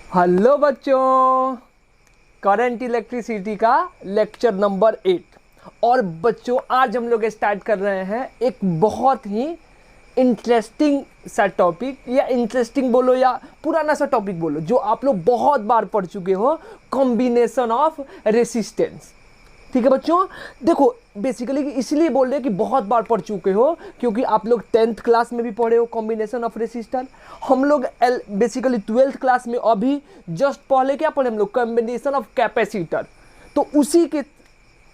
Hello बच्चों, current electricity का lecture number 8। और बच्चों आज हम लोग स्टार्ट कर रहे हैं एक बहुत ही इंटरेस्टिंग सा टॉपिक, या इंटरेस्टिंग बोलो या पुराना सा टॉपिक बोलो, जो आप लोग बहुत बार पढ़ चुके हो, कॉम्बिनेशन ऑफ रेसिस्टेंस। ठीक है बच्चों, देखो बेसिकली इसलिए बोल रहे हैं कि बहुत बार पढ़ चुके हो क्योंकि आप लोग 10th क्लास में भी पढ़े हो कॉम्बिनेशन ऑफ रेसिस्टर। हम लोग बेसिकली 12th क्लास में अभी जस्ट पहले क्या पढ़े हम लोग, कॉम्बिनेशन ऑफ कैपेसिटर। तो उसी के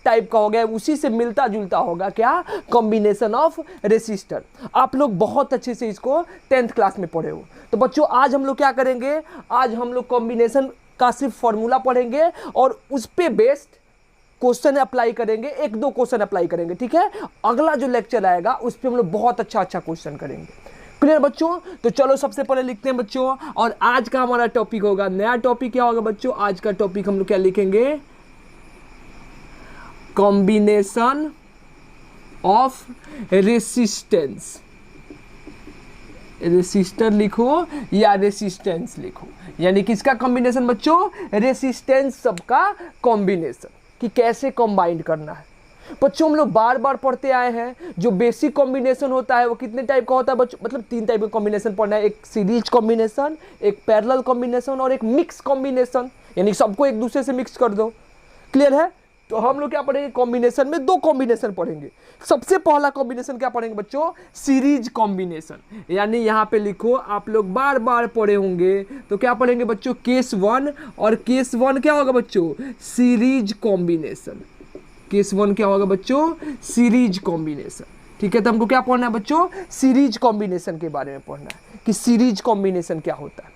टाइप का हो गया, उसी से मिलता जुलता होगा क्या, कॉम्बिनेशन ऑफ रेसिस्टर। आप लोग बहुत अच्छे से इसको 10th क्लास में पढ़े हो। तो बच्चों आज हम लोग क्या करेंगे, आज हम लोग कॉम्बिनेशन का सिर्फ फॉर्मूला पढ़ेंगे और उस पे बेस्ड क्वेश्चन अप्लाई करेंगे, एक दो क्वेश्चन अप्लाई करेंगे। ठीक है, अगला जो लेक्चर आएगा उस पर हम लोग बहुत अच्छा क्वेश्चन करेंगे। क्लियर बच्चों? तो चलो सबसे पहले लिखते हैं बच्चों, और आज का हमारा टॉपिक होगा, नया टॉपिक क्या होगा बच्चों, आज का टॉपिक हम लोग क्या लिखेंगे, कॉम्बिनेशन ऑफ रेसिस्टेंस। रेसिस्टर लिखो या रेसिस्टेंस लिखो, यानी किसका कॉम्बिनेशन बच्चों, रेसिस्टेंस सबका कॉम्बिनेशन, कि कैसे कंबाइन करना है। बच्चों हम लोग बार बार पढ़ते आए हैं, जो बेसिक कॉम्बिनेशन होता है वो कितने टाइप का होता है बच्चों, मतलब 3 टाइप का कॉम्बिनेशन पढ़ना है, एक सीरीज कॉम्बिनेशन, एक पैरेलल कॉम्बिनेशन और एक मिक्स कॉम्बिनेशन, यानी सबको एक दूसरे से मिक्स कर दो। क्लियर है? तो हम लोग क्या पढ़ेंगे, कॉम्बिनेशन में 2 कॉम्बिनेशन पढ़ेंगे। सबसे पहला कॉम्बिनेशन क्या पढ़ेंगे बच्चों, सीरीज कॉम्बिनेशन, यानी यहाँ पे लिखो, आप लोग बार बार पढ़े होंगे, तो क्या पढ़ेंगे बच्चों, केस 1, और केस 1 क्या होगा बच्चों, सीरीज कॉम्बिनेशन। केस 1 क्या होगा बच्चों, सीरीज कॉम्बिनेशन। ठीक है, तो हमको क्या पढ़ना है बच्चों, सीरीज कॉम्बिनेशन के बारे में पढ़ना है कि सीरीज कॉम्बिनेशन क्या होता है।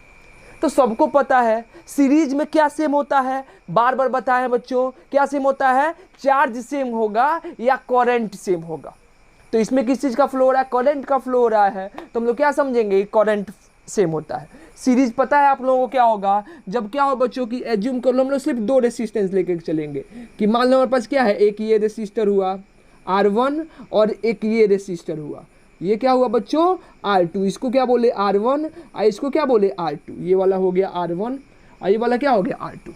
तो सबको पता है सीरीज में क्या सेम होता है, बार बार बताया है बच्चों, क्या सेम होता है, चार्ज सेम होगा या करंट सेम होगा। तो इसमें किस चीज का फ्लो हो रहा है, करंट का फ्लो हो रहा है, तो हम लोग क्या समझेंगे, करंट सेम होता है। सीरीज पता है आप लोगों को क्या होगा, जब क्या हो बच्चों की, एज्यूम कर लो हम लोग सिर्फ 2 रेसिस्टेंस लेके चलेंगे, कि मान लो हमारे पास क्या है, एक ये रेसिस्टर हुआ R1 और एक ये रेसिस्टर हुआ, ये क्या हुआ बच्चों, R2, इसको क्या बोले R1 और इसको क्या बोले R2, ये वाला हो गया R1 और ये वाला क्या हो गया R2।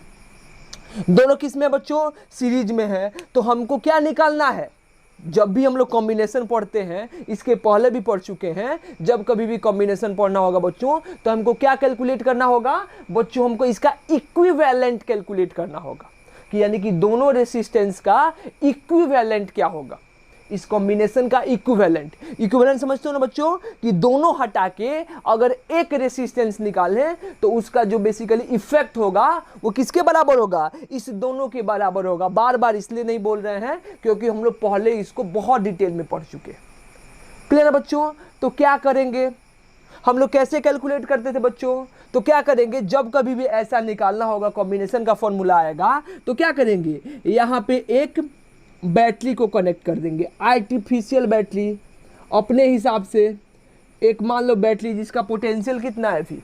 दोनों किस में बच्चों, सीरीज में है। तो हमको क्या निकालना है, जब भी हम लोग कॉम्बिनेशन पढ़ते हैं, इसके पहले भी पढ़ चुके हैं, जब कभी भी कॉम्बिनेशन पढ़ना होगा बच्चों, तो हमको क्या कैलकुलेट करना होगा बच्चों, हमको इसका इक्विवेलेंट कैलकुलेट करना होगा, कि यानी कि दोनों रेसिस्टेंस का इक्विवेलेंट क्या होगा, इस कॉम्बिनेशन का इक्विवेलेंट। इक्विवेलेंट समझते हो ना बच्चों, कि दोनों हटा के अगर एक रेसिस्टेंस निकालें तो उसका जो बेसिकली इफेक्ट होगा वो किसके बराबर होगा, इस दोनों के बराबर होगा। बार बार इसलिए नहीं बोल रहे हैं क्योंकि हम लोग पहले इसको बहुत डिटेल में पढ़ चुके हैं। क्लियर है बच्चों? तो क्या करेंगे हम लोग, कैसे कैलकुलेट करते थे बच्चों, तो क्या करेंगे, जब कभी भी ऐसा निकालना होगा, कॉम्बिनेशन का फॉर्मूला आएगा, तो क्या करेंगे, यहाँ पे एक बैटरी को कनेक्ट कर देंगे, आर्टिफिशियल बैटरी अपने हिसाब से, एक मान लो बैटरी जिसका पोटेंशियल कितना है, फिर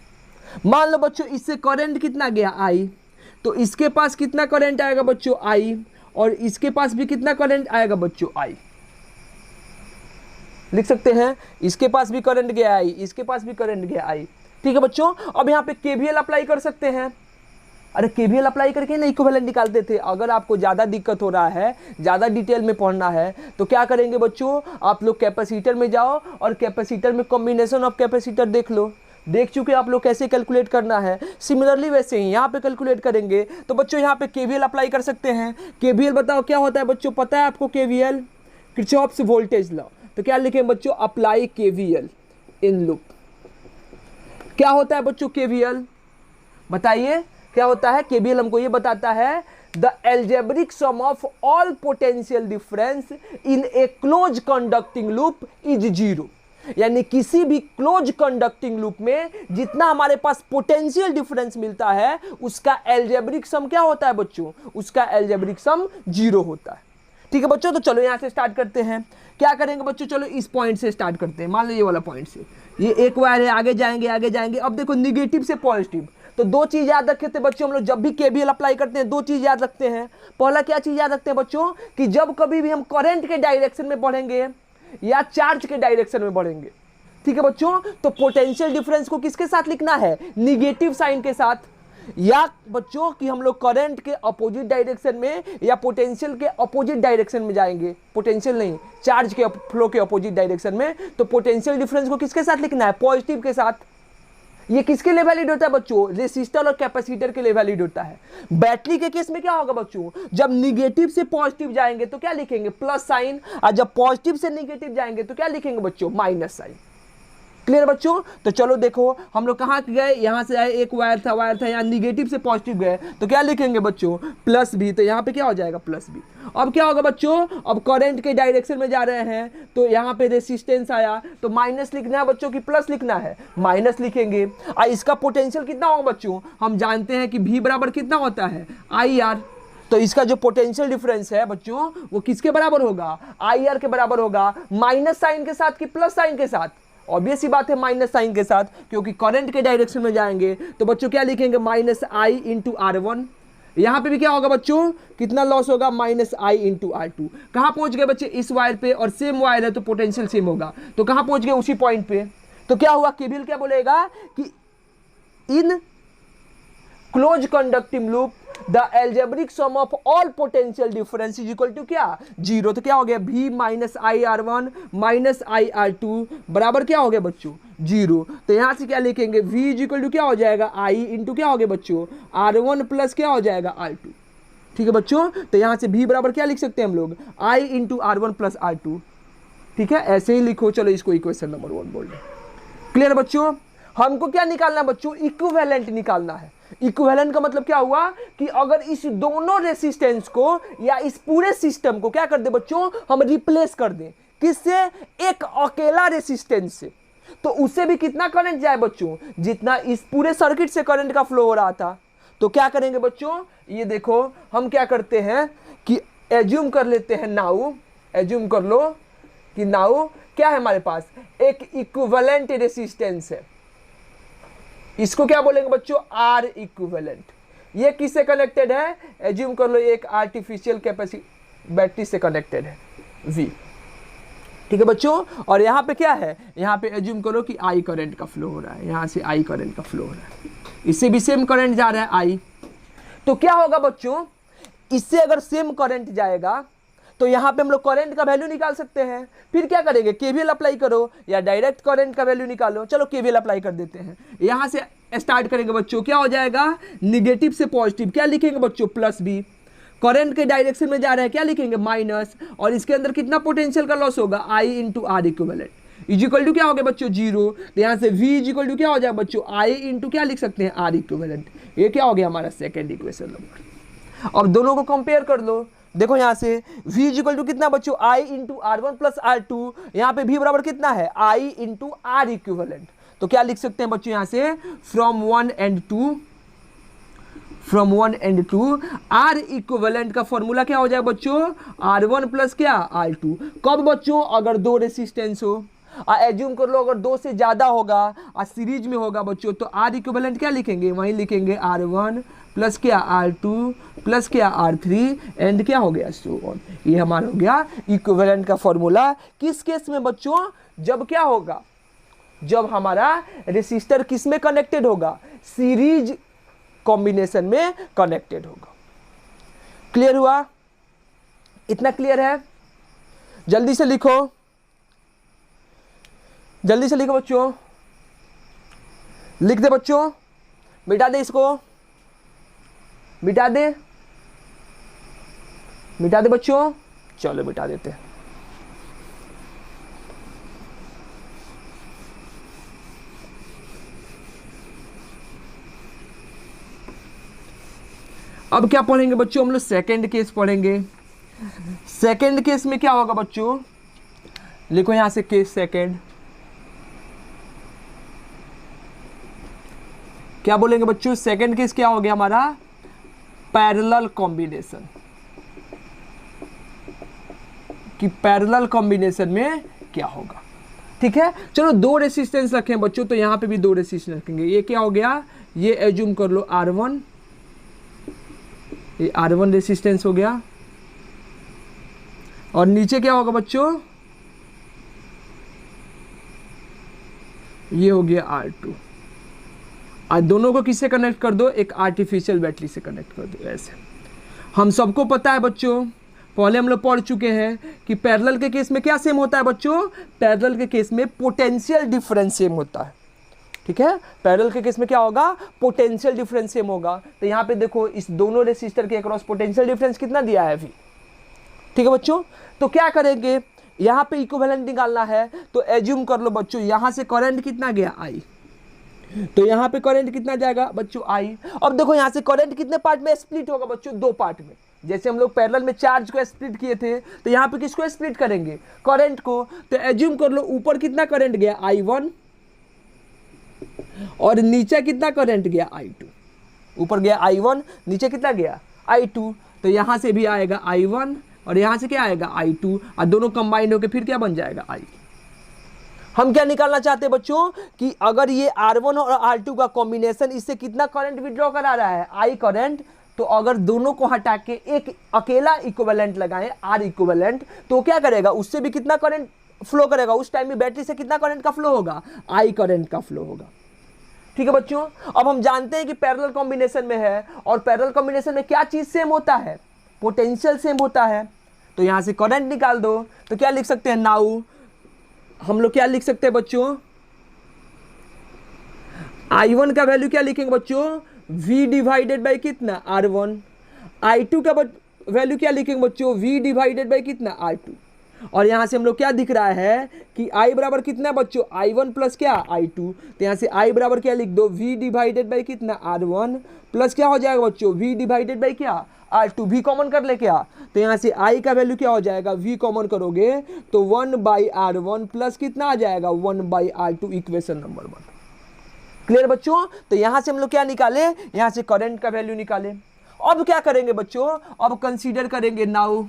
मान लो बच्चों इससे करंट कितना गया I, तो इसके पास कितना करंट आएगा बच्चों I, और इसके पास भी कितना करंट आएगा बच्चों I। लिख सकते हैं, इसके पास भी करंट गया I, इसके पास भी करंट गया I। ठीक है बच्चों, अब यहाँ पे KVL अप्लाई कर सकते हैं। अरे केवीएल अप्लाई करके ना इक्विवेलेंट निकालते थे। अगर आपको ज़्यादा दिक्कत हो रहा है, ज़्यादा डिटेल में पढ़ना है, तो क्या करेंगे बच्चों, आप लोग कैपेसिटर में जाओ और कैपेसिटर में कॉम्बिनेशन ऑफ कैपेसिटर देख लो। देख चुके आप लोग कैसे कैलकुलेट करना है, सिमिलरली वैसे ही यहाँ पे कैलकुलेट करेंगे। तो बच्चों यहाँ पे केवीएल अप्लाई कर सकते हैं। केवीएल बताओ क्या होता है बच्चों, पता है आपको केवीएल, किरचॉफ्स वोल्टेज लॉ। तो क्या लिखें बच्चों, अप्लाई केवीएल इन लूप। क्या होता है बच्चों केवीएल, बताइए क्या होता है। केवीएल हमको ये बताता है, the algebraic sum of all potential difference in A close conducting loop is 0, यानी किसी भी क्लोज कंडक्टिंग लूप में जितना हमारे पास पोटेंशियल डिफरेंस मिलता है उसका एल्जेब्रिक सम क्या होता है बच्चों, उसका एल्जेब्रिक सम 0 होता है। ठीक है बच्चों, तो चलो यहां से स्टार्ट करते हैं। क्या करेंगे बच्चों, चलो इस पॉइंट से स्टार्ट करते हैं, मान लो ये वाला पॉइंट से, ये एक वायर है, आगे जाएंगे आगे जाएंगे। अब देखो निगेटिव से पॉजिटिव, तो 2 चीज याद रखे थे बच्चों हम लोग, जब भी केवीएल अप्लाई करते हैं 2 चीज याद रखते हैं। पहला क्या चीज याद रखते हैं बच्चों, कि जब कभी भी हम करंट के डायरेक्शन में बढ़ेंगे या चार्ज के डायरेक्शन में बढ़ेंगे, ठीक है बच्चों, तो पोटेंशियल डिफरेंस को किसके साथ लिखना है, निगेटिव साइन के साथ। या बच्चों कि हम लोग करंट के अपोजिट डायरेक्शन में या पोटेंशियल के अपोजिट डायरेक्शन में जाएंगे, पोटेंशियल नहीं, चार्ज के फ्लो के अपोजिट डायरेक्शन में, तो पोटेंशियल डिफरेंस को किसके साथ लिखना है, पॉजिटिव के साथ। ये किसके लिए वैलिड होता है बच्चों, रेसिस्टर और कैपेसिटर के लिए वैलिड होता है। बैटरी के केस में क्या होगा बच्चों, जब निगेटिव से पॉजिटिव जाएंगे तो क्या लिखेंगे, प्लस साइन, और जब पॉजिटिव से निगेटिव जाएंगे तो क्या लिखेंगे बच्चों, माइनस साइन। क्लियर बच्चों। तो चलो देखो हम लोग कहाँ गए, यहाँ से आए, एक वायर था यहाँ निगेटिव से पॉजिटिव गए तो क्या लिखेंगे बच्चों, प्लस बी, तो यहाँ पे क्या हो जाएगा, प्लस बी। अब क्या होगा बच्चों, अब करंट के डायरेक्शन में जा रहे हैं तो यहाँ पे रेसिस्टेंस आया तो माइनस लिखना है बच्चों की प्लस लिखना है, माइनस लिखेंगे। और इसका पोटेंशियल कितना होगा बच्चों, हम जानते हैं कि V बराबर कितना होता है, IR। तो इसका जो पोटेंशियल डिफरेंस है बच्चों वो किसके बराबर होगा, IR के बराबर होगा, माइनस साइन के साथ कि प्लस साइन के साथ, ऑब्वियस ही बात है माइनस साइन के साथ, क्योंकि करंट के डायरेक्शन में जाएंगे तो बच्चों क्या लिखेंगे, माइनस आई इंटू R1। यहाँ पे भी क्या होगा बच्चों, कितना लॉस होगा, माइनस आई इंटू R2। कहाँ पहुंच गए बच्चे, इस वायर पे, और सेम वायर है तो पोटेंशियल सेम होगा, तो कहाँ पहुंच गए, उसी पॉइंट पे। तो क्या हुआ, केवीएल क्या बोलेगा कि in close conducting loop the algebraic sum of all potential difference is equal to क्या, 0। तो क्या हो गया, V minus I R1 minus I R2 बराबर क्या हो गया बच्चों, 0। तो यहाँ से क्या लिखेंगे, V इज इक्वल टू क्या हो जाएगा, I इंटू क्या हो गया बच्चों, R1 प्लस क्या हो जाएगा, R2। ठीक है बच्चों। तो यहाँ से V बराबर क्या लिख सकते हैं हम लोग, I into R1 plus R2। ठीक है, ऐसे ही लिखो। चलो इसको इक्वेशन नंबर 1 बोल रहे। क्लियर बच्चों। हमको क्या निकालना है बच्चों, इक्विवेलेंट निकालना है। इक्विवेलेंट का मतलब क्या हुआ कि अगर इस दोनों रेसिस्टेंस को या इस पूरे सिस्टम को क्या कर दे बच्चों, हम रिप्लेस कर दें, किससे, एक अकेला रेसिस्टेंस से, तो उससे भी कितना करंट जाए बच्चों, जितना इस पूरे सर्किट से करंट का फ्लो हो रहा था। तो क्या करेंगे बच्चों, ये देखो हम क्या करते हैं कि एज्यूम कर लेते हैं, नाउ एज्यूम कर लो कि नाउ क्या है हमारे पास, एक इक्विवेलेंट रेसिस्टेंस है, इसको क्या बोलेंगे बच्चों, आर इक्विवेलेंट। ये किससे कनेक्टेड है, एज्यूम कर लो एक आर्टिफिशियल कैपेसिटी बैटरी से कनेक्टेड है, V। ठीक है बच्चों। और यहाँ पे क्या है, यहाँ पे एज्यूम करो कि I करंट का फ्लो हो रहा है, यहाँ से I करंट का फ्लो हो रहा है, इससे भी सेम करंट जा रहा है I। तो क्या होगा बच्चों, इससे अगर सेम करंट जाएगा तो यहाँ पे हम लोग करंट का वैल्यू निकाल सकते हैं। फिर क्या करेंगे, केवीएल अप्लाई करो या डायरेक्ट करंट का वैल्यू निकालो। चलो केवीएल अप्लाई कर देते हैं, यहाँ से स्टार्ट करेंगे बच्चों, क्या हो जाएगा, निगेटिव से पॉजिटिव, क्या लिखेंगे बच्चों, प्लस बी। करंट के डायरेक्शन में जा रहा है, क्या लिखेंगे, माइनस, और इसके अंदर कितना पोटेंशियल का लॉस होगा, I into R equivalent is equal to क्या हो गया बच्चों, 0। तो यहाँ से V इज इक्वल टू क्या हो जाएगा बच्चों, आई इंटू क्या लिख सकते हैं, आर इक्विवेलेंट। ये क्या हो गया हमारा सेकेंड इक्वेशन नंबर। अब दोनों को कंपेयर कर लो, देखो यहाँ से V इज इक्वल टू कितना बच्चों, I into R1 plus R2, यहाँ पे V बराबर कितना है, I इंटू आर इक्विवेलेंट। तो क्या लिख सकते हैं बच्चों यहाँ से, फ्रॉम 1 एंड 2 आर इक्विवेलेंट का फॉर्मूला क्या हो जाए बच्चों, R1 प्लस क्या, R2। कब बच्चों, अगर दो रेसिस्टेंस हो, एज्यूम कर लो अगर 2 से ज्यादा होगा और सीरीज में होगा बच्चों, तो आर इक्विवेलेंट क्या लिखेंगे, वहीं लिखेंगे R1 प्लस क्या, R2 प्लस क्या, R3 एंड क्या हो गया, सो ऑन। ये हमारा हो गया इक्विवेलेंट का फॉर्मूला। किस केस में बच्चों, जब क्या होगा, जब हमारा रेसिस्टर किस में कनेक्टेड होगा, सीरीज कॉम्बिनेशन में कनेक्टेड होगा। क्लियर हुआ, इतना क्लियर है। जल्दी से लिखो, जल्दी से लिखो बच्चों, लिख दे बच्चों, मिटा दे इसको, मिटा दे, मिटा दे बच्चों, चलो मिटा देते हैं। अब क्या पढ़ेंगे बच्चों, हम लोग सेकेंड केस पढ़ेंगे। सेकेंड केस में क्या होगा बच्चों, लिखो यहां से केस सेकेंड, क्या बोलेंगे बच्चों, सेकेंड केस क्या हो गया हमारा, पैरेलल कॉम्बिनेशन, कि पैरेलल कॉम्बिनेशन में क्या होगा। ठीक है, चलो 2 रेसिस्टेंस रखें बच्चों, तो यहां पे भी 2 रेसिस्टेंस रखेंगे। ये क्या हो गया, ये एज्यूम कर लो R1, ये R1 रेसिस्टेंस हो गया, और नीचे क्या होगा बच्चों, ये हो गया R2। आज दोनों को किससे कनेक्ट कर दो, एक आर्टिफिशियल बैटरी से कनेक्ट कर दो। ऐसे हम सबको पता है बच्चों, पहले हम लोग पढ़ चुके हैं कि पैरेलल के केस में क्या सेम होता है बच्चों, पैरेलल के केस में पोटेंशियल डिफरेंस सेम होता है। ठीक है, पैरेलल के केस में क्या होगा, पोटेंशियल डिफरेंस सेम होगा। तो यहाँ पे देखो इस दोनों रेसिस्टर के अक्रॉस पोटेंशियल डिफरेंस कितना दिया है V। ठीक है बच्चों, तो क्या करेंगे, यहाँ पे इक्विवेलेंट निकालना है तो एज्यूम कर लो बच्चों, यहाँ से करंट कितना गया I, तो यहाँ पे करंट कितना जाएगा बच्चों I। अब देखो यहाँ से करंट कितने पार्ट में स्प्लिट होगा बच्चों, दो पार्ट में। जैसे हम लोग पैरेलल में चार्ज को स्प्लिट किए थे, तो यहाँ पे किसको स्प्लिट करेंगे, करंट को। तो एज्यूम कर लो ऊपर कितना करंट गया I1 और नीचे कितना करंट गया I2। ऊपर गया I1, नीचे कितना गया I2। तो यहाँ से भी आएगा I1 और यहाँ से क्या आएगा I2, और दोनों कंबाइंड होकर फिर क्या बन जाएगा I। हम क्या निकालना चाहते हैं बच्चों कि अगर ये R1 और R2 का कॉम्बिनेशन इससे कितना करंट विड्रॉ करा रहा है, I करंट। तो अगर दोनों को हटा के एक अकेला इक्विवेलेंट लगाएं R इक्विवेलेंट, तो क्या करेगा, उससे भी कितना करंट फ्लो करेगा, उस टाइम में बैटरी से कितना करंट का फ्लो होगा, I करंट का फ्लो होगा। ठीक है बच्चों, अब हम जानते हैं कि पैरेलल कॉम्बिनेशन में है, और पैरेलल कॉम्बिनेशन में क्या चीज सेम होता है, पोटेंशियल सेम होता है। तो यहां से करंट निकाल दो, तो क्या लिख सकते हैं, नाउ हम लोग क्या लिख सकते हैं बच्चों, I1 का वैल्यू क्या लिखेंगे बच्चों, V डिवाइडेड बाई कितना R1। I2 का वैल्यू क्या लिखेंगे बच्चों, V डिवाइडेड बाई कितना R2। और यहां से हम लोग क्या दिख रहा है कि I बराबर कितना बच्चों, I1 प्लस क्या I2। तो यहां से I बराबर क्या लिख दो, V डिवाइडेड बाई कितना R1 प्लस क्या हो जाएगा बच्चों, V डिवाइडेड बाई क्या R2। V कॉमन कर ले क्या, तो यहाँ से I का वैल्यू क्या हो जाएगा, V कॉमन करोगे तो 1/R1 प्लस कितना आ जाएगा 1/R2, इक्वेशन नंबर 1। क्लियर बच्चों, तो यहाँ से हम लोग क्या निकाले, यहाँ से करंट का वैल्यू निकाले। अब क्या करेंगे बच्चों, अब कंसीडर करेंगे नाउ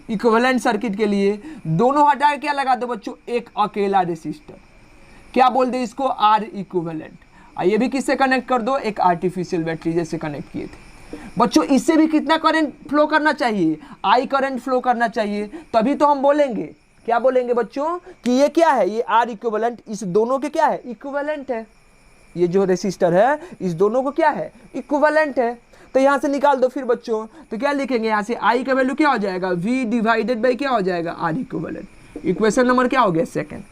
इक्विवेलेंट सर्किट के लिए दोनों हटा के क्या लगा दो बच्चों, एक अकेला रेसिस्टर, क्या बोल दे इसको, R इक्विवेलेंट। ये भी किससे कनेक्ट कर दो, एक आर्टिफिशियल बैटरी जैसे कनेक्ट किए थे बच्चों। इससे भी कितना करंट फ्लो करना चाहिए, I करंट फ्लो करना चाहिए। तभी तो हम बोलेंगे, क्या बोलेंगे बच्चों कि ये क्या है, ये R इक्विवेलेंट इस दोनों के क्या है, इक्विवेलेंट है। ये जो रेसिस्टर है इस दोनों को क्या है, इक्विवेलेंट है। तो यहाँ से निकाल दो फिर बच्चों, तो क्या लिखेंगे, यहाँ से I का वैल्यू क्या हो जाएगा, V डिवाइडेड बाई क्या हो जाएगा, R इक्विवेलेंट। इक्वेशन नंबर क्या हो गया, सेकंड।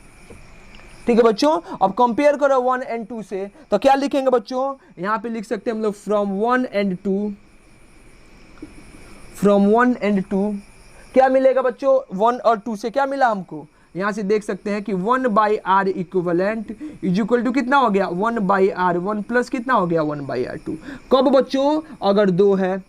ठीक है बच्चों, अब कंपेयर करो 1 और 2 से, तो क्या लिखेंगे बच्चों, यहाँ पे लिख सकते हैं हम लोग फ्रॉम 1 और 2 क्या मिलेगा बच्चों, 1 और 2 से क्या मिला हमको, यहाँ से देख सकते हैं कि 1/R equivalent is equal to कितना हो गया, 1/R1 प्लस कितना हो गया 1/R2। कब बच्चों, अगर 2 है,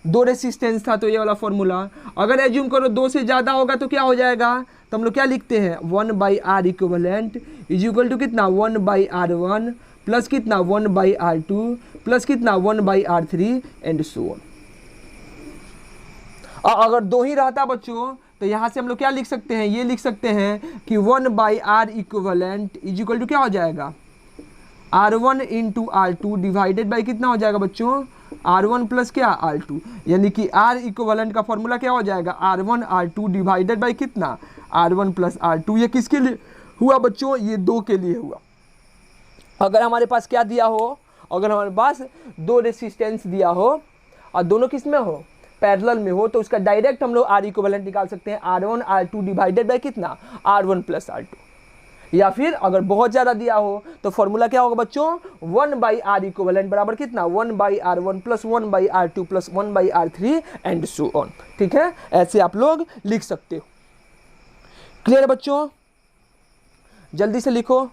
2 रेसिस्टेंस था तो ये वाला फॉर्मूला। अगर एज्यूम करो 2 से ज़्यादा होगा तो क्या हो जाएगा, तो हम लोग क्या लिखते हैं, 1/R equivalent is equal to कितना 1/R1 प्लस कितना 1/R2 प्लस कितना 1/R3 एंड सो ऑन। अगर 2 ही रहता बच्चों तो यहाँ से हम लोग क्या लिख सकते हैं, ये लिख सकते हैं कि 1/R equivalent is equal to क्या हो जाएगा, R1 into R2 divided by कितना हो जाएगा बच्चों, R1 प्लस क्या R2। यानी कि R इक्विवेलेंट का फॉर्मूला क्या हो जाएगा, R1 R2 डिवाइडेड बाई कितना R1 प्लस R2। ये किसके लिए हुआ बच्चों, ये 2 के लिए हुआ। अगर हमारे पास क्या दिया हो, अगर हमारे पास 2 रेसिस्टेंस दिया हो और दोनों किस में हो, पैरेलल में हो, तो उसका डायरेक्ट हम लोग R इक्विवेलेंट निकाल सकते हैं, R1 R2 डिवाइडेड बाई कितना R1 प्लस R2। या फिर अगर बहुत ज़्यादा दिया हो तो फॉर्मूला क्या होगा बच्चों, 1/R इक्विवेलेंट बराबर कितना 1/R1 plus 1/R2 plus 1/R3 and so on. ठीक है, ऐसे आप लोग लिख सकते हो। क्लियर बच्चों, जल्दी से लिखो।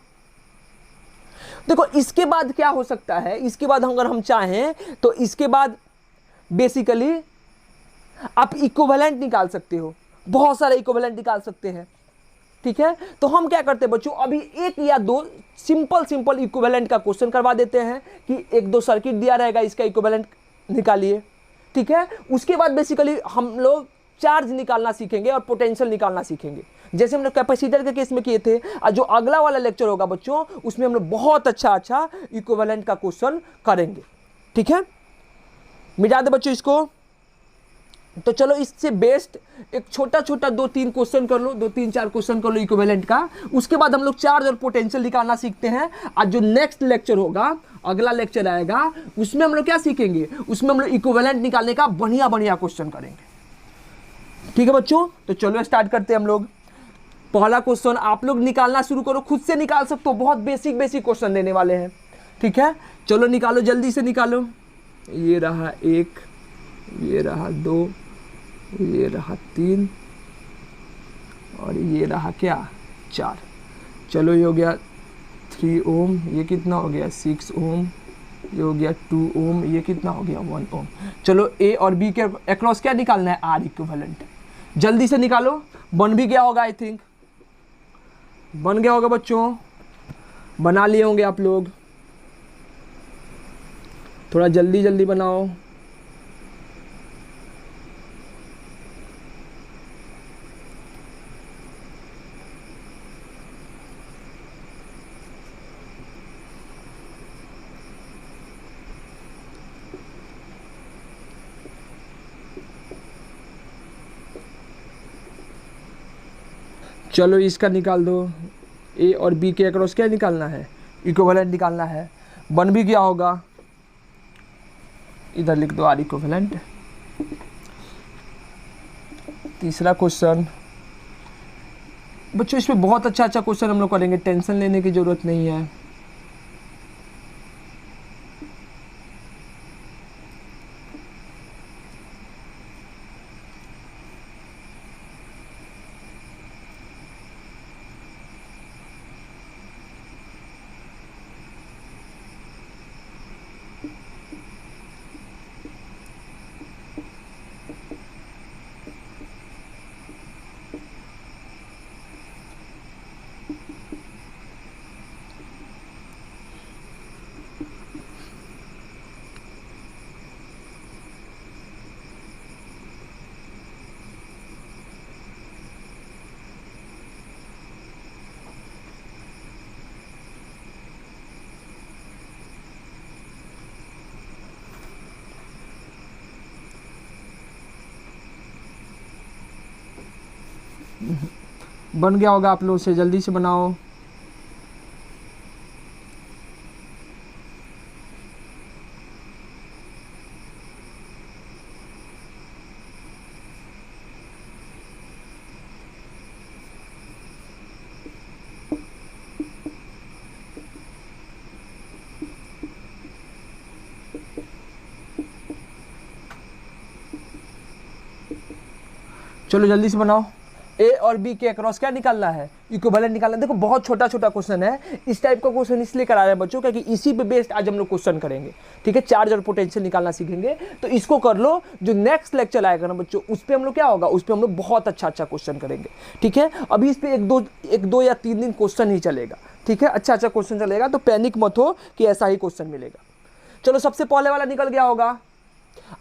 देखो इसके बाद क्या हो सकता है, इसके बाद अगर हम चाहें तो इसके बाद बेसिकली आप इक्विवेलेंट निकाल सकते हो, बहुत सारे इक्विवेलेंट निकाल सकते हैं। ठीक है, तो हम क्या करते हैं बच्चों, अभी 1 या 2 सिंपल इक्विवेलेंट का क्वेश्चन करवा देते हैं कि 1-2 सर्किट दिया रहेगा, इसका इक्विवेलेंट निकालिए। ठीक है, उसके बाद बेसिकली हम लोग चार्ज निकालना सीखेंगे और पोटेंशियल निकालना सीखेंगे, जैसे हम लोग कैपेसिटर के केस में किए थे। और जो अगला वाला लेक्चर होगा बच्चों, उसमें हम लोग बहुत अच्छा इक्विवेलेंट का क्वेश्चन करेंगे। ठीक है, मिटा दे बच्चों इसको, तो चलो इससे बेस्ट एक छोटा छोटा 2-3 क्वेश्चन कर लो, 2-3-4 क्वेश्चन कर लो इक्विवेलेंट का। उसके बाद हम लोग चार्ज और पोटेंशियल निकालना सीखते हैं। आज जो नेक्स्ट लेक्चर होगा, अगला लेक्चर आएगा, उसमें हम लोग क्या सीखेंगे, उसमें हम लोग इक्विवेलेंट निकालने का बढ़िया बढ़िया क्वेश्चन करेंगे। ठीक है बच्चों, तो चलो स्टार्ट करते हैं हम लोग। पहला क्वेश्चन आप लोग निकालना शुरू करो, खुद से निकाल सकते हो, बहुत बेसिक बेसिक क्वेश्चन देने वाले हैं। ठीक है, चलो निकालो, जल्दी से निकालो। ये रहा 1, ये रहा 2, ये रहा 3 और ये रहा क्या 4। चलो ये हो गया 3 ओम, ये कितना हो गया 6 ओम, ये हो गया 2 ओम, ये कितना हो गया 1 ओम। चलो ए और बी के अक्रॉस क्या निकालना है, आर इक्विवेलेंट। जल्दी से निकालो, बन भी गया होगा, आई थिंक बन गया होगा बच्चों, बना लिए होंगे आप लोग। थोड़ा जल्दी जल्दी बनाओ। चलो इसका निकाल दो, ए और बी के अक्रॉस क्या निकालना है, इक्विवेलेंट निकालना है। बन भी गया होगा, इधर लिख दो आर इक्विवेलेंट। तीसरा क्वेश्चन बच्चों, इसमें बहुत अच्छा अच्छा क्वेश्चन हम लोग करेंगे, टेंशन लेने की जरूरत नहीं है। बन गया होगा आप लोगों से, जल्दी से बनाओ। चलो जल्दी से बनाओ। ए और बी के अक्रॉस क्या निकालना है, इक्विवेलेंट निकालना है। देखो बहुत छोटा छोटा क्वेश्चन है, इस टाइप का क्वेश्चन इसलिए करा रहे हैं बच्चों क्योंकि इसी पे बेस्ड आज हम लोग क्वेश्चन करेंगे। ठीक है, चार्ज और पोटेंशियल निकालना सीखेंगे, तो इसको कर लो। जो नेक्स्ट लेक्चर आएगा ना बच्चों, उस पर हम लोग क्या होगा, उस पर हम लोग बहुत अच्छा अच्छा क्वेश्चन करेंगे। ठीक है, अभी इस पर एक दो या 3 दिन क्वेश्चन ही चलेगा। ठीक है, अच्छा अच्छा क्वेश्चन चलेगा, तो पैनिक मत हो कि ऐसा ही क्वेश्चन मिलेगा। चलो सबसे पहले वाला निकल गया होगा,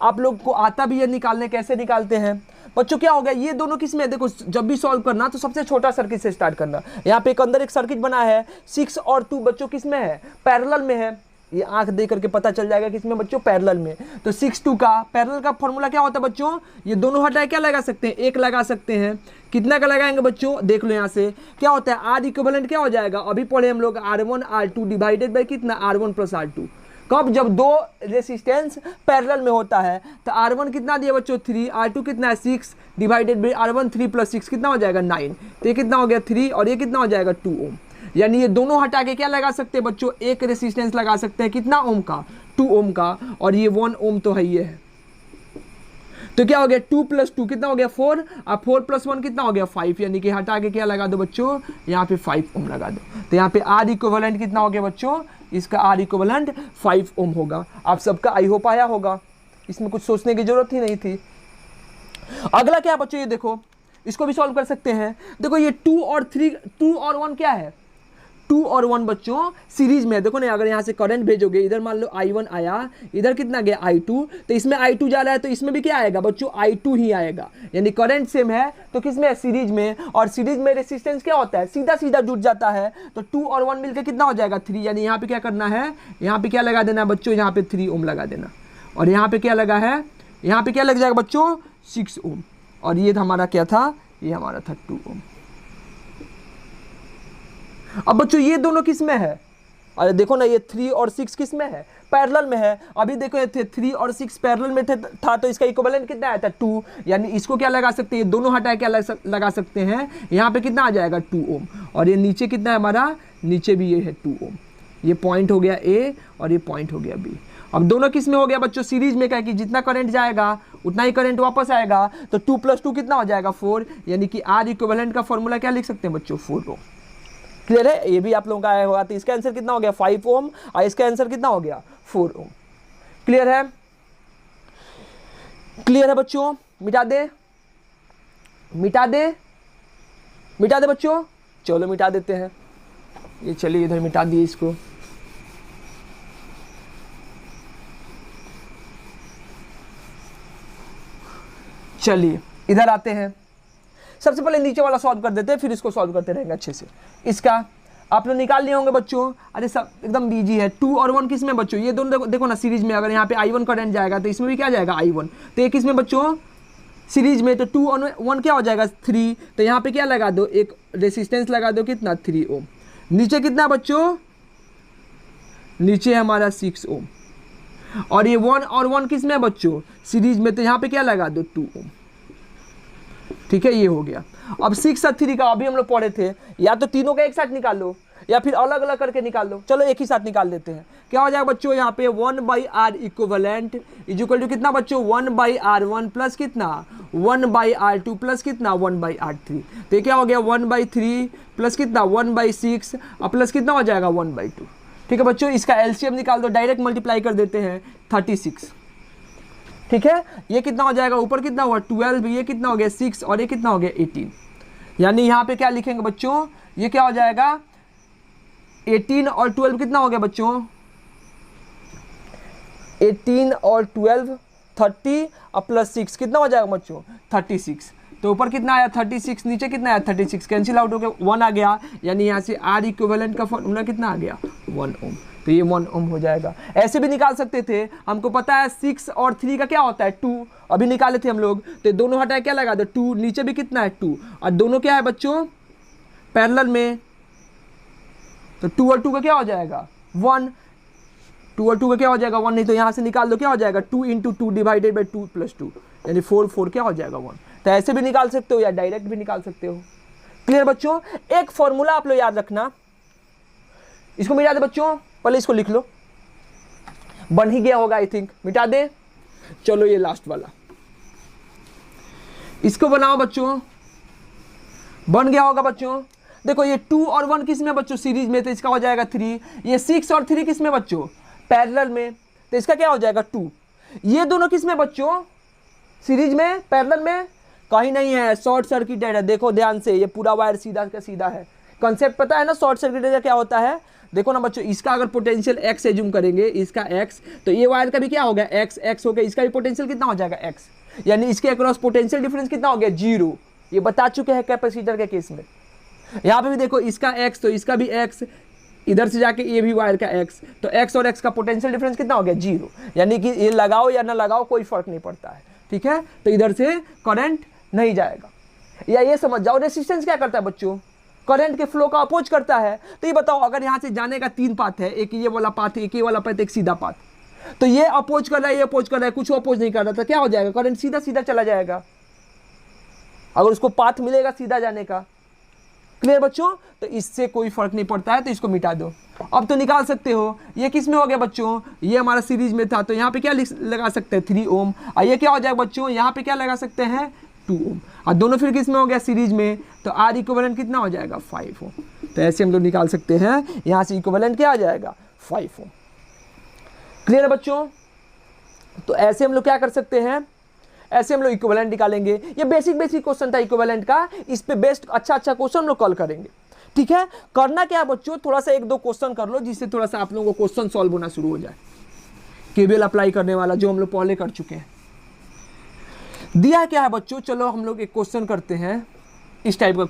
आप लोग को आता भी है निकालने, कैसे निकालते हैं बच्चों। क्या हो गया, ये दोनों किस में, देखो जब भी सॉल्व करना तो सबसे छोटा सर्किट से स्टार्ट करना। यहाँ पे एक अंदर एक सर्किट बना है, 6 और 2 बच्चों किस में है, पैरेलल में है। ये आंख दे करके पता चल जाएगा किसमें बच्चों, पैरेलल में। तो 6-2 का पैरेलल का फॉर्मूला क्या होता है बच्चों, ये दोनों हटाए क्या लगा सकते हैं, 1 लगा सकते हैं। कितना का लगाएंगे बच्चों, देख लो यहाँ से क्या होता है, आर इक्विवेलेंट क्या हो जाएगा, अभी पढ़े हम लोग R1 R2 डिवाइडेड बाई कितना, R1 + R2। कब, जब दो रेसिस्टेंस पैरेलल में होता है। तो R1 कितना दिया बच्चों 3, R2 कितना है 6, डिवाइडेड बाई R1 3 + 6 कितना हो जाएगा 9। तो ये कितना हो गया 3 और ये कितना हो जाएगा 2 ओम। यानी ये दोनों हटा के क्या लगा सकते हैं बच्चों, एक रेसिस्टेंस लगा सकते हैं, कितना ओम का, 2 ओम का, और ये 1 ओम तो है ये है। तो क्या हो गया 2 + 2 कितना हो गया 4, और 4 + 1 कितना हो गया 5। यानी कि हटा के क्या लगा दो बच्चों, यहाँ पे 5 ओम लगा दो। तो यहाँ पे आर इक्विवेलेंट कितना हो गया बच्चों, इसका आर इक्विवेलेंट 5 ओम होगा। आप सबका आई होप आया होगा, इसमें कुछ सोचने की जरूरत ही नहीं थी। अगला क्या बच्चों, ये देखो इसको भी सॉल्व कर सकते हैं। देखो ये 2 और 1 क्या है, 2 और 1 बच्चों सीरीज में है। देखो ना, अगर यहाँ से करंट भेजोगे, इधर मान लो I1 आया, इधर कितना गया I2, तो इसमें I2 जा रहा है, तो इसमें भी क्या आएगा बच्चों, I2 ही आएगा। यानी करंट सेम है, तो किस में, सीरीज में। और सीरीज में रेसिस्टेंस क्या होता है, सीधा सीधा जुड़ जाता है। तो 2 और 1 मिलकर कितना हो जाएगा 3। यानी यहाँ पे क्या करना है, यहाँ पे क्या लगा देना बच्चों, यहाँ पे 3 ओम लगा देना। और यहाँ पे क्या लगा है, यहाँ पे क्या लग जाएगा बच्चों, 6 ओम, और ये हमारा क्या था, ये हमारा था 2 ओम। अब बच्चों ये दोनों किस में है, अरे देखो ना, ये 3 और 6 किस में है, पैरेलल में है। अभी देखो ये थे 3 और 6 पैरेलल में था, तो इसका इक्विवेलेंट कितना आया था 2, यानी इसको क्या लगा सकते हैं, ये दोनों हटा क्या लगा सकते हैं, यहाँ पे कितना आ जाएगा 2 ओम, और ये नीचे कितना है हमारा, नीचे भी ये है 2 ओम। ये पॉइंट हो गया ए और ये पॉइंट हो गया बी। अब दोनों किस में हो गया बच्चों, सीरीज में, क्या कि जितना करंट जाएगा उतना ही करंट वापस आएगा, तो 2 + 2 कितना हो जाएगा 4, यानी कि आर इक्विवेलेंट का फॉर्मूला क्या लिख सकते हैं बच्चों, 4 ओम। क्लियर है, ये भी आप लोगों का आया होगा। तो इसका आंसर कितना हो गया 5 ओम, और इसका आंसर कितना हो गया 4 ओम। क्लियर है, क्लियर है बच्चों, मिटा दे, मिटा दे, मिटा दे बच्चों, चलो मिटा देते हैं, ये चलिए इधर मिटा दिए इसको। चलिए इधर आते हैं, सबसे पहले नीचे वाला सॉल्व कर देते हैं, फिर इसको सॉल्व करते रहेंगे अच्छे से। इसका आप लोग निकाल लिए होंगे बच्चों, अरे सब एकदम बीजी है। 2 और 1 किस में बच्चों, ये दोनों देखो ना सीरीज में, अगर यहाँ पे I1 करंट जाएगा तो इसमें भी क्या जाएगा I1, तो ये किस में बच्चों, सीरीज में, तो 2 और 1 क्या हो जाएगा 3, तो यहाँ पे क्या लगा दो, एक रेसिस्टेंस लगा दो, कितना 3 ओम। नीचे कितना बच्चों, नीचे हमारा 6 ओम, और ये 1 और 1 किस में बच्चों, सीरीज में, तो यहाँ पे क्या लगा दो 2 ओम। ठीक है, ये हो गया। अब 6 और 3 का अभी हम लोग पढ़े थे, या तो तीनों का एक साथ निकाल लो या फिर अलग अलग करके निकाल लो। चलो एक ही साथ निकाल देते हैं, क्या हो जाएगा बच्चों, यहाँ पे 1/r इक्विवेलेंट इक्वल टू कितना बच्चों, 1/r1 प्लस कितना 1/r2 प्लस कितना 1/r3। तो ये क्या हो गया 1/3 प्लस कितना 1/6 और प्लस कितना हो जाएगा 1/2। ठीक है बच्चों, इसका एलसीएम निकाल दो, डायरेक्ट मल्टीप्लाई कर देते हैं 36। ठीक है, ये कितना हो जाएगा, ऊपर कितना हुआ 12, ये कितना हो गया 6, और ये कितना हो गया 18। यानी यहाँ पे क्या लिखेंगे बच्चों, ये क्या हो जाएगा 18 और 12 कितना हो गया बच्चों, 18 और 12 30 और प्लस 6 कितना हो जाएगा बच्चों 36। तो ऊपर कितना आया 36, नीचे कितना आया 36, कैंसिल आउट हो गया 1 आ गया, यानी यहाँ से आर इक्विवेलेंट का फॉर्मूला कितना आ गया 1 ओम। तो ये 1 ओम हो जाएगा। ऐसे भी निकाल सकते थे, हमको पता है 6 और 3 का क्या होता है 2, अभी निकाले थे हम लोग, तो दोनों हटाए क्या लगा दो 2, नीचे भी कितना है 2, और दोनों क्या है बच्चों पैरेलल में, तो 2 और 2 का क्या हो जाएगा 1, 2 और 2 का क्या हो जाएगा 1, नहीं तो यहाँ से निकाल दो, क्या हो जाएगा 2 × 2 डिवाइडेड बाई 2 + 2, यानी 4 क्या हो जाएगा 1। तो ऐसे भी निकाल सकते हो या डायरेक्ट भी निकाल सकते हो। क्लियर बच्चों, एक फॉर्मूला आप लोग याद रखना, इसको मिटा दे बच्चों, पहले इसको लिख लो, बन ही गया होगा आई थिंक, मिटा दे। चलो ये लास्ट वाला, इसको बनाओ बच्चों, बन गया होगा बच्चों। देखो ये 2 और 1 किस में बच्चों, सीरीज में, तो इसका हो जाएगा 3। ये 6 और 3 किस में बच्चों, पैरेलल में, तो इसका क्या हो जाएगा 2। ये दोनों किस में बच्चों, सीरीज में, पैरेलल में, कहीं नहीं है, शॉर्ट सर्किटेड है। देखो ध्यान से, ये पूरा वायर सीधा का सीधा है। कंसेप्ट पता है ना शॉर्ट सर्किटेड क्या होता है, देखो ना बच्चों, इसका अगर पोटेंशियल x एज्यूम करेंगे, इसका x, तो ये वायर का भी क्या हो गया x हो गया, इसका भी पोटेंशियल कितना हो जाएगा x, यानी इसके अक्रॉस पोटेंशियल डिफरेंस कितना हो गया 0। ये बता चुके हैं कैपेसिटर के केस में। यहाँ पे भी देखो इसका x, तो इसका भी x, इधर से जाके ये भी वायर का x, तो x और x का पोटेंशियल डिफरेंस कितना हो गया 0, यानी कि ये लगाओ या ना लगाओ कोई फर्क नहीं पड़ता है। ठीक है, तो इधर से करंट नहीं जाएगा। या ये समझ जाओ रेसिस्टेंस क्या करता है बच्चों, करंट के फ्लो का अपोज करता है। तो ये बताओ, अगर यहाँ से जाने का 3 पाथ है, एक ये वाला पाथ है, एक ये वाला पाथ, एक सीधा पाथ, तो ये अपोज कर रहा है, ये अपोज कर रहा है, कुछ अपोज नहीं कर रहा था, क्या हो जाएगा करंट सीधा सीधा चला जाएगा, अगर उसको पाथ मिलेगा सीधा जाने का। क्लियर बच्चों, तो इससे कोई फर्क नहीं पड़ता है, तो इसको मिटा दो। अब तो निकाल सकते हो, ये किस में हो गया बच्चों, ये हमारा सीरीज में था, तो यहाँ पे क्या लगा सकते हैं 3 ओम, और ये क्या हो जाएगा बच्चों, यहाँ पे क्या लगा सकते हैं 2 ओम, और दोनों फिर किस में हो गया सीरीज में, तो आर इक्विवेलेंट कितना हो जाएगा 5 ओम। तो ऐसे हम लोग निकाल सकते हैं, यहाँ से इक्विवेलेंट क्या आ जाएगा 5 ओम। क्लियर है बच्चों, तो ऐसे हम लोग क्या कर सकते हैं, ऐसे हम लोग इक्विवेलेंट निकालेंगे। ये बेसिक क्वेश्चन था इक्विवेलेंट का, इस पे बेस्ट अच्छा क्वेश्चन हम लोग कल करेंगे। ठीक है, करना क्या है बच्चों, थोड़ा सा 1-2 क्वेश्चन कर लो, जिससे थोड़ा सा आप लोगों को क्वेश्चन सॉल्व होना शुरू हो जाए, केवीएल अप्लाई करने वाला जो हम लोग पहले कर चुके हैं। दिया क्या है बच्चों, चलो हम लोग एक क्वेश्चन करते हैं, इस टाइप का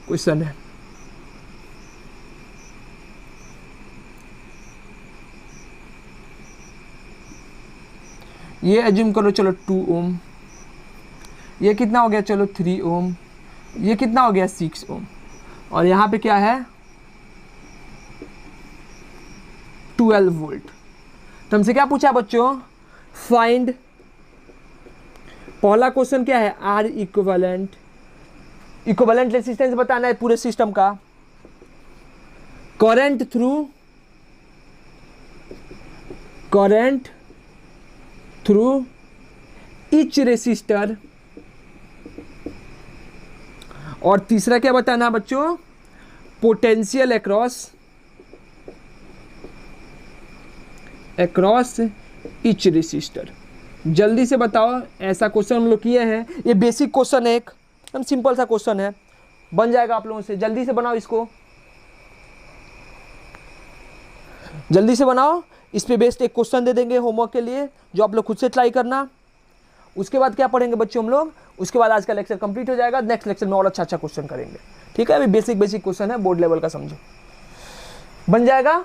क्वेश्चन है। ये एज्यूम करो, चलो 2 ओम, ये कितना हो गया, चलो 3 ओम, ये कितना हो गया 6 ओम, और यहाँ पे क्या है 12 वोल्ट। तो हमसे क्या पूछा बच्चों, फाइंड, पहला क्वेश्चन क्या है, आर इक्विवेलेंट, इक्विवेलेंट रेसिस्टेंस बताना है पूरे सिस्टम का, करंट थ्रू ईच रेसिस्टर, और तीसरा क्या बताना है बच्चों, पोटेंशियल अक्रॉस ईच रेसिस्टर। जल्दी से बताओ, ऐसा क्वेश्चन हम लोग किए हैं, ये बेसिक क्वेश्चन है, एकदम सिंपल सा क्वेश्चन है, बन जाएगा आप लोगों से। जल्दी से बनाओ इसको, जल्दी से बनाओ। इस पे बेस्ड एक क्वेश्चन दे देंगे होमवर्क के लिए, जो आप लोग खुद से ट्राई करना। उसके बाद क्या पढ़ेंगे बच्चों हम लोग, उसके बाद आज का लेक्चर कंप्लीट हो जाएगा, नेक्स्ट लेक्चर में और अच्छा क्वेश्चन करेंगे। ठीक है, अभी बेसिक क्वेश्चन है, बोर्ड लेवल का समझो। बन जाएगा,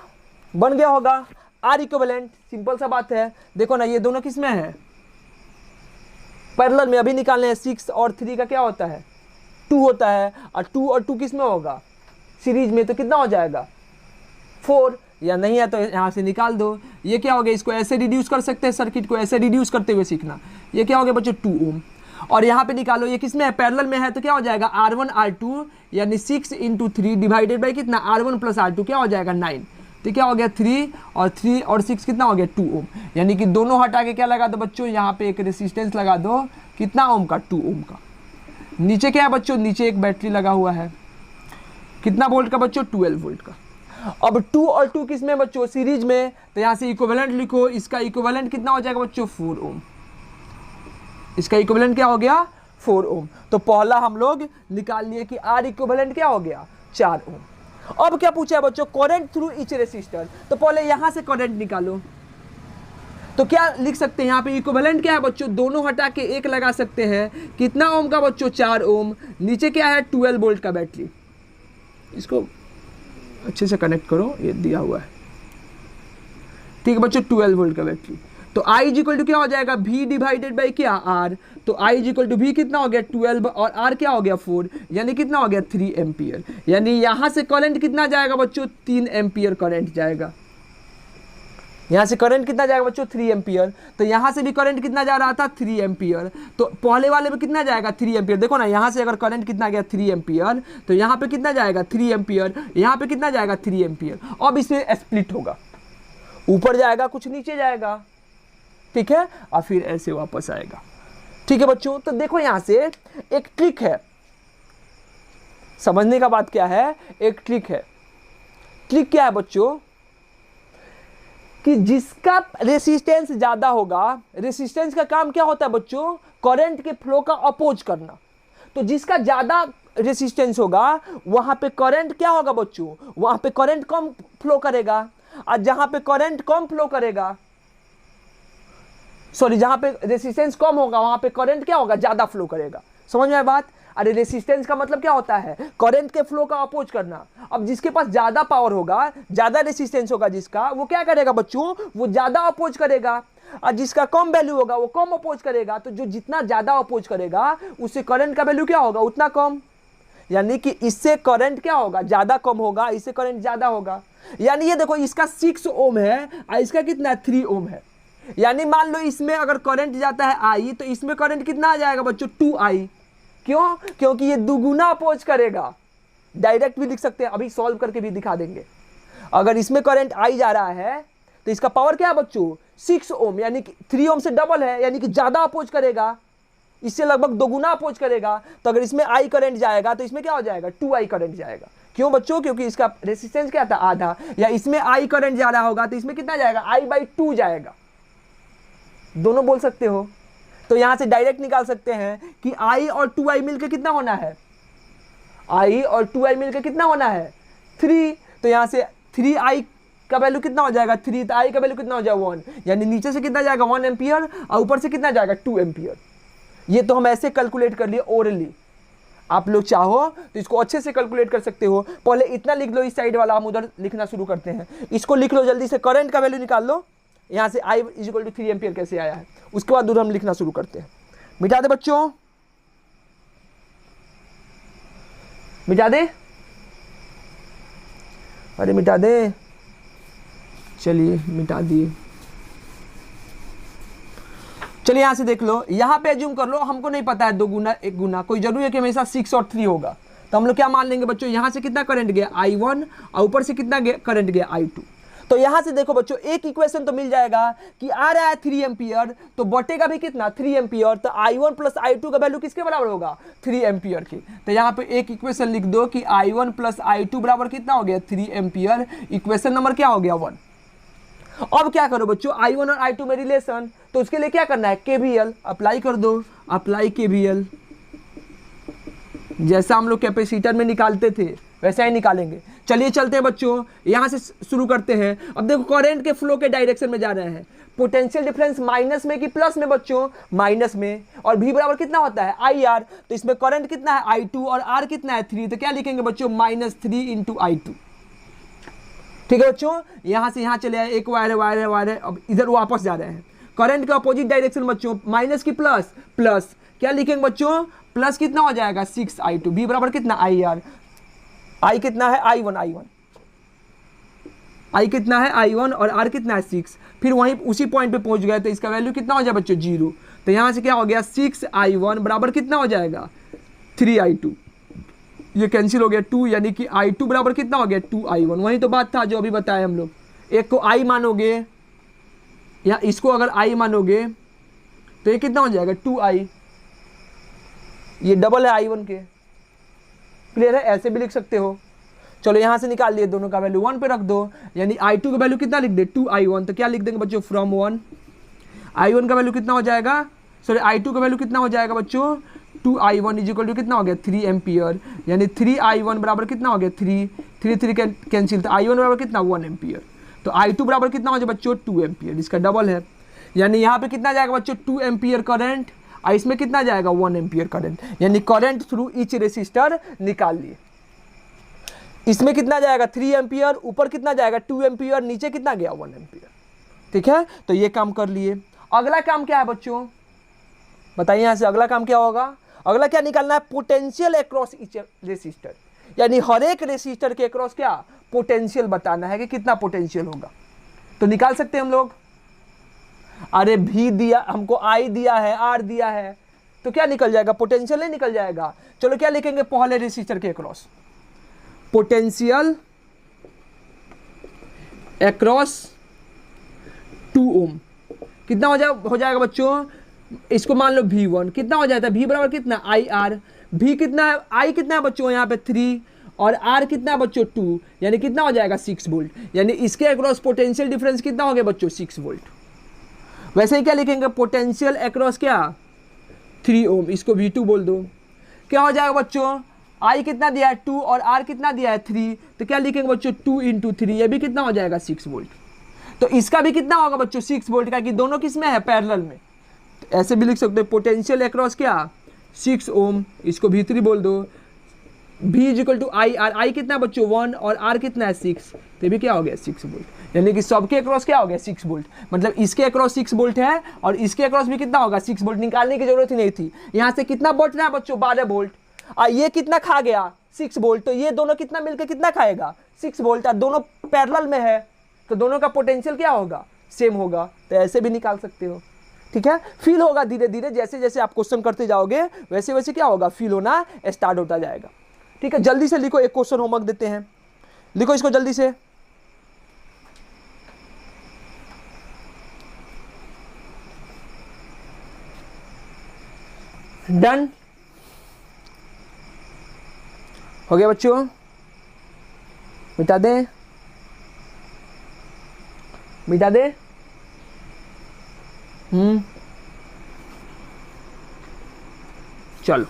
बन गया होगा। आर इक्विवेलेंट, सिंपल सा बात है। देखो ना, ये दोनों किस में है, पैरेलल में। अभी निकालने हैं 6 और 3 का क्या होता है, 2 होता है, और 2 और 2 किस में होगा, सीरीज में। तो कितना हो जाएगा 4, या नहीं है तो यहाँ से निकाल दो। ये क्या हो गया, इसको ऐसे रिड्यूस कर सकते हैं, सर्किट को ऐसे रिड्यूस करते हुए सीखना। ये क्या हो गया बच्चों 2 ओम, और यहाँ पे निकालो, ये किस में है, पैरेलल में है, तो क्या हो जाएगा R1 R2 यानी 6 × 3 डिवाइडेड बाई कितना, R1 + R2 क्या हो जाएगा 9। तो क्या हो गया 3 और 6 कितना हो गया 2 ओम, यानी कि दोनों हटा के क्या लगा दो बच्चों, यहाँ पे एक रेसिस्टेंस लगा दो, कितना ओम का, 2 ओम का। नीचे क्या है बच्चों, नीचे एक बैटरी लगा हुआ है, कितना वोल्ट का बच्चों, 12 वोल्ट का। अब 2 और 2 किस में बच्चों, सीरीज में। तो यहाँ से इक्विवेलेंट लिखो, इसका इक्विवेलेंट कितना हो जाएगा बच्चों 4 ओम, इसका इक्विवेलेंट क्या हो गया 4 ओम। तो पहला हम लोग निकाल लिए कि आर इक्विवेलेंट क्या हो गया 4 ओम। अब क्या पूछा है बच्चों, करंट थ्रू ईच रेसिस्टर। तो पहले यहां से करंट निकालो, तो क्या लिख सकते हैं यहाँ पे, इक्विवेलेंट क्या है बच्चों, दोनों हटा के एक लगा सकते हैं, कितना ओम का बच्चों 4 ओम। नीचे क्या है 12 वोल्ट का बैटरी, इसको अच्छे से कनेक्ट करो, ये दिया हुआ है, ठीक है बच्चों, 12 वोल्ट का बैटरी। तो I इक्वल टू क्या हो जाएगा, V डिवाइडेड बाई क्या R। तो I इक्वल टू V कितना हो गया 12, और R क्या हो गया 4, यानी कितना हो गया 3 एम्पियर। यानी यहाँ से करंट कितना जाएगा बच्चों 3 एम्पियर करंट जाएगा। यहाँ से करंट कितना जाएगा बच्चों 3 एम्पियर। तो यहाँ से भी करंट कितना जा रहा था 3 एम्पियर। तो पहले वाले में कितना जाएगा 3 एम्पियर। देखो ना, यहाँ से अगर करंट कितना गया 3 एम्पियर, तो यहाँ पे कितना जाएगा 3 एम्पियर, यहाँ पे कितना जाएगा 3 एम्पियर। अब इसमें स्प्लिट होगा, ऊपर जाएगा कुछ नीचे जाएगा, ठीक है, और फिर ऐसे वापस आएगा। ठीक है बच्चों, तो देखो यहाँ से एक ट्रिक है, समझने का बात क्या है, एक ट्रिक है। ट्रिक क्या है बच्चों, कि जिसका रेसिस्टेंस ज्यादा होगा, रेसिस्टेंस का काम क्या होता है बच्चों, करंट के फ्लो का अपोज करना। तो जिसका ज्यादा रेसिस्टेंस होगा वहां पे करंट क्या होगा बच्चों, वहां पे करंट कम फ्लो करेगा, और जहां पे करंट कम फ्लो करेगा, सॉरी, जहां पे रेसिस्टेंस कम होगा वहां पे करंट क्या होगा, ज्यादा फ्लो करेगा। समझ में आया बात। अरे रेसिस्टेंस का मतलब क्या होता है, करंट के फ्लो का अपोज करना। अब जिसके पास ज्यादा पावर होगा, ज्यादा रेसिस्टेंस होगा जिसका, वो क्या करेगा बच्चों, वो ज्यादा अपोज करेगा, और जिसका कम वैल्यू होगा वो कम अपोज करेगा। तो जो जितना ज्यादा अपोज करेगा उससे करंट का वैल्यू क्या होगा, उतना कम। यानी कि इससे करंट क्या होगा, ज्यादा कम होगा, इससे करंट ज्यादा होगा। यानी ये देखो, इसका 6 ओम है और इसका कितना 3 ओम है। यानी मान लो इसमें अगर करंट जाता है आई, तो इसमें करंट कितना आ जाएगा बच्चों 2i। क्यों, क्योंकि ये दुगुना अपोज करेगा। डायरेक्ट भी लिख सकते हैं, अभी सॉल्व करके भी दिखा देंगे। अगर इसमें करंट आई जा रहा है तो इसका पावर क्या है बच्चों 6 ओम, यानी कि 3 ओम से डबल है, यानी कि ज्यादा अपोज करेगा, इससे लगभग दोगुना अपोज करेगा। तो अगर इसमें आई करंट जाएगा तो इसमें क्या हो जाएगा 2i करंट जाएगा। क्यों बच्चों, क्योंकि इसका रेसिस्टेंस क्या था आधा, या इसमें आई करंट जा रहा होगा तो इसमें कितना जाएगा i/2 जाएगा। दोनों बोल सकते हो। तो यहां से डायरेक्ट निकाल सकते हैं कि i और 2i मिलकर कितना होना है, i और 2i मिलकर कितना होना है 3। तो यहां से 3i का वैल्यू कितना हो जाएगा 3, तो i का वैल्यू कितना हो जाएगा 1, यानी नीचे से कितना जाएगा 1 एम्पियर और ऊपर से कितना जाएगा 2 एम्पियर। ये तो हम ऐसे कैलकुलेट कर लिए ओरली, आप लोग चाहो तो इसको अच्छे से कैलकुलेट कर सकते हो। पहले इतना लिख लो इस साइड वाला, हम उधर लिखना शुरू करते हैं। इसको लिख लो जल्दी से, करंट का वैल्यू निकाल लो। यहाँ से I = 3 एम्पियर कैसे आया है, उसके बाद उधर हम लिखना शुरू करते हैं। मिटा दे बच्चों, मिटा दे, अरे मिटा दे, चलिए मिटा दिए। चलिए यहां से देख लो, यहां पे एज्यूम कर लो हमको नहीं पता है 2 गुना 1 गुना, कोई जरूरी है कि हमेशा 6 और 3 होगा, तो हम लोग क्या मान लेंगे बच्चों, यहां से कितना करंट गया I1 और ऊपर से कितना करंट गया I2। तो यहां से देखो बच्चों एक इक्वेशन तो मिल जाएगा कि आ रहा है 3 एम्पियर, तो बटेगा भी कितना 3 एम्पियर, तो I1 प्लस I2 का वैल्यू किसके बराबर होगा 3 एम्पियर के। तो यहाँ पे एक इक्वेशन लिख दो कि I1 प्लस I2 बराबर कितना हो गया 3 एम्पियर, इक्वेशन नंबर क्या हो गया 1। अब क्या करो बच्चों, I1 और I2 में रिलेशन, तो उसके लिए क्या करना है KVL अप्लाई कर दो, अप्लाई KVL, जैसा हम लोग कैपेसिटर में निकालते थे वैसा ही निकालेंगे। चलिए चलते हैं बच्चों, यहां से शुरू करते हैं। अब देखो करंट के फ्लो के डायरेक्शन में जा रहे हैं, पोटेंशियल डिफरेंस माइनस में कि प्लस में बच्चों, माइनस में, और V बराबर कितना होता है IR, तो इसमें करंट कितना है I2 और R कितना है 3, तो क्या लिखेंगे बच्चों -3 इंटू I2। ठीक है बच्चों, यहां से यहां चले आए, एक वायर है वायर है वायर है, अब इधर वापस जा रहे हैं, करंट के अपोजिट डायरेक्शन बच्चों, माइनस की प्लस, प्लस क्या लिखेंगे बच्चों, प्लस कितना हो जाएगा 6 I2, V बराबर कितना IR, I कितना है I1 I कितना है I1 और R कितना है 6, फिर वहीं उसी पॉइंट पे पहुंच गए, तो इसका वैल्यू कितना हो जाएगा बच्चों 0। तो यहां से क्या हो गया 6 I1 बराबर कितना हो जाएगा 3 I2, ये कैंसिल हो गया 2, यानी कि I2 बराबर कितना हो गया 2 I1। वही तो बात था जो अभी बताया हम लोग, एक को I मानोगे या इसको अगर I मानोगे तो ये कितना हो जाएगा 2I, ये डबल है I1 के, क्लियर है, ऐसे भी लिख सकते हो। चलो यहां से निकाल लिए, दोनों का वैल्यू 1 पे रख दो, यानी I2 का वैल्यू कितना लिख दे 2I1, तो क्या लिख देंगे बच्चों फ्रॉम 1, I1 का वैल्यू कितना हो जाएगा, सॉरी I2 का वैल्यू कितना हो जाएगा बच्चों 2I1 इज इक्वल टू कितना हो गया 3 एम्पियर, यानी 3I1 बराबर कितना हो गया 3 कैंसिल, तो I1 बराबर कितना 1 एम्पियर, तो I2 बराबर कितना हो जाएगा बच्चों 2 एम्पियर, इसका डबल है, यानी यहाँ पे कितना जाएगा बच्चों 2 एम्पियर करंट, और इसमें कितना जाएगा 1 एम्पियर करंट, यानी करंट थ्रू ईच रेसिस्टर निकाल लिए। इसमें कितना जाएगा 3 एम्पियर, ऊपर कितना जाएगा 2 एम्पियर, नीचे कितना गया 1 एम्पियर। ठीक है, तो ये काम कर लिए। अगला काम क्या है बच्चों, बताइए यहां से अगला काम क्या होगा, अगला क्या निकालना है, पोटेंशियल अक्रॉस ईच रेसिस्टर, यानी हर एक रेसिस्टर के अक्रॉस क्या पोटेंशियल बताना है कि कितना पोटेंशियल होगा। तो निकाल सकते हैं हम लोग, अरे V दिया हमको, I दिया है, R दिया है, तो क्या निकल जाएगा पोटेंशियल ही निकल जाएगा। चलो क्या लिखेंगे पहले रेसिस्टर के अक्रॉस, पोटेंशियल अक्रॉस 2 ओम, कितना हो जाएगा बच्चों, इसको मान लो V1 कितना हो जाता है, V बराबर कितना IR, V कितना है, I कितना है बच्चों यहाँ पे 3 और R कितना है बच्चों 2, यानी कितना हो जाएगा 6 वोल्ट, यानी इसके अक्रॉस पोटेंशियल डिफरेंस कितना हो गया बच्चों 6 वोल्ट। वैसे ही क्या लिखेंगे पोटेंशियल अक्रॉस क्या 3 ओम, इसको V2 बोल दो, क्या हो जाएगा बच्चों, I कितना दिया है 2 और R कितना दिया है 3, तो क्या लिखेंगे बच्चों 2 इंटू 3, ये भी कितना हो जाएगा 6 वोल्ट। तो इसका भी कितना होगा बच्चों 6 वोल्ट का, कि दोनों किस में है पैरेलल में, तो ऐसे भी लिख सकते हो पोटेंशियल अक्रॉस क्या 6 ओम, इसको V3 बोल दो, V is equal to I, R I कितना है बच्चों 1 और R कितना है 6, तो भी क्या हो गया 6 वोल्ट, यानी कि सबके अक्रॉस क्या हो गया 6 वोल्ट, मतलब इसके अक्रॉस 6 वोल्ट है और इसके अक्रॉस भी कितना होगा 6 वोल्ट, निकालने की जरूरत ही नहीं थी। यहाँ से कितना बच रहा है बच्चों 12 वोल्ट, और ये कितना खा गया 6 वोल्ट, तो ये दोनों कितना मिलकर कितना खाएगा 6 वोल्ट, और दोनों पैरेलल में है, तो दोनों का पोटेंशियल क्या होगा सेम होगा, तो ऐसे भी निकाल सकते हो। ठीक है, फील होगा धीरे धीरे, जैसे जैसे आप क्वेश्चन करते जाओगे वैसे वैसे क्या होगा फील होना स्टार्ट होता जाएगा। ठीक है, जल्दी से लिखो, एक क्वेश्चन होमवर्क देते हैं, लिखो इसको जल्दी से। डन हो गया बच्चों, मिटा दें, मिटा दे, चलो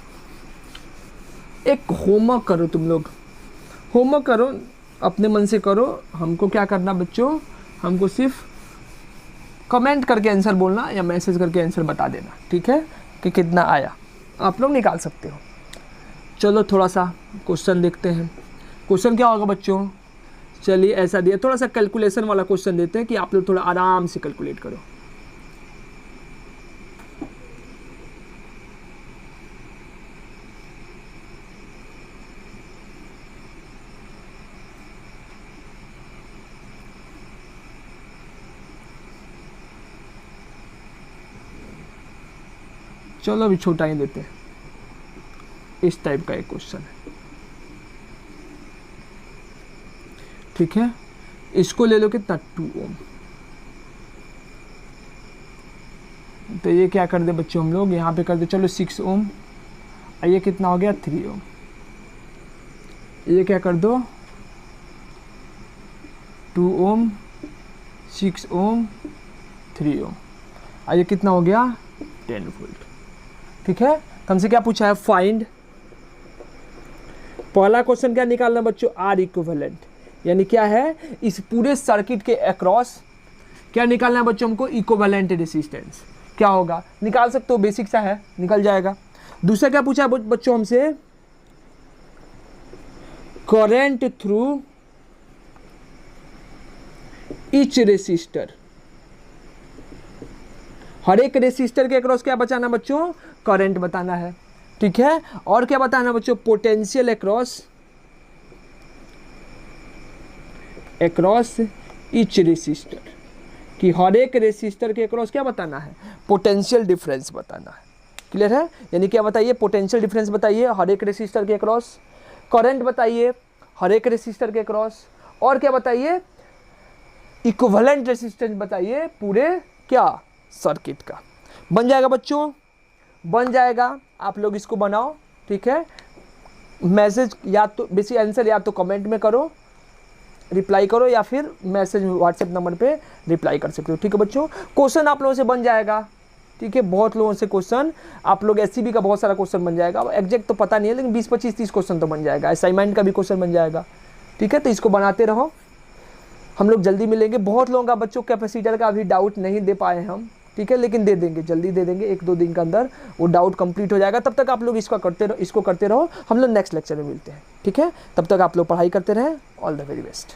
एक होमवर्क करो, तुम लोग होमवर्क करो, अपने मन से करो, हमको क्या करना बच्चों, हमको सिर्फ कमेंट करके आंसर बोलना या मैसेज करके आंसर बता देना, ठीक है, कि कितना आया, आप लोग निकाल सकते हो। चलो थोड़ा सा क्वेश्चन देखते हैं, क्वेश्चन क्या होगा बच्चों, चलिए ऐसा दिया, थोड़ा सा कैलकुलेशन वाला क्वेश्चन देते हैं कि आप लोग थोड़ा आराम से कैलकुलेट करो। चलो अभी छोटा ही देते हैं, इस टाइप का एक क्वेश्चन है, ठीक है। इसको ले लो कितना 2 ओम, तो ये क्या कर दे बच्चों हम लोग यहाँ पे कर दे, चलो 6 ओम, और ये कितना हो गया 3 ओम, ये क्या कर दो 2 ओम 6 ओम 3 ओम, और ये कितना हो गया 10 वोल्ट, ठीक है। हमसे क्या पूछा है, फाइंड, पहला क्वेश्चन क्या निकालना बच्चों, आर इक्विवेलेंट, यानी क्या है इस पूरे सर्किट के अक्रॉस क्या निकालना है बच्चों हमको, इक्विवेलेंट रेसिस्टेंस क्या होगा, निकाल सकते हो, बेसिक सा है, निकल जाएगा। दूसरा क्या पूछा है बच्चों हमसे, करंट थ्रू ईच रेसिस्टर, हर एक रेसिस्टर के अक्रॉस क्या बताना बच्चों, करंट बताना है, ठीक है। और क्या बताना बच्चों, पोटेंशियल अक्रॉस ईच रेसिस्टर, कि हर एक रेसिस्टर के अक्रॉस क्या बताना है, पोटेंशियल डिफरेंस बताना है, क्लियर है। यानी क्या बताइए, पोटेंशियल डिफरेंस बताइए हर एक रेसिस्टर के अक्रॉस, करंट बताइए हर एक रेसिस्टर के अक्रॉस, और क्या बताइए, इक्विवेलेंट रेसिस्टेंस बताइए पूरे क्या सर्किट का। बन जाएगा बच्चों, बन जाएगा, आप लोग इसको बनाओ, ठीक है। मैसेज या तो बेसिक आंसर या तो कमेंट में करो, रिप्लाई करो, या फिर मैसेज व्हाट्सएप नंबर पे रिप्लाई कर सकते हो, ठीक है बच्चों। क्वेश्चन आप लोगों से बन जाएगा, ठीक है, बहुत लोगों से क्वेश्चन, आप लोग एससीबी का बहुत सारा क्वेश्चन बन जाएगा, एग्जैक्ट तो पता नहीं है लेकिन 20 25 30 क्वेश्चन तो बन जाएगा, असाइनमेंट का भी क्वेश्चन बन जाएगा, ठीक है। तो इसको बनाते रहो, हम लोग जल्दी मिलेंगे। बहुत लोगों का बच्चों कैपेसिटर का अभी डाउट नहीं दे पाए हम, ठीक है, लेकिन दे देंगे, जल्दी दे देंगे, 1-2 दिन के अंदर वो डाउट कंप्लीट हो जाएगा। तब तक आप लोग इसको करते रहो, हम लोग नेक्स्ट लेक्चर में मिलते हैं, ठीक है। तब तक आप लोग पढ़ाई करते रहें, ऑल द वेरी बेस्ट।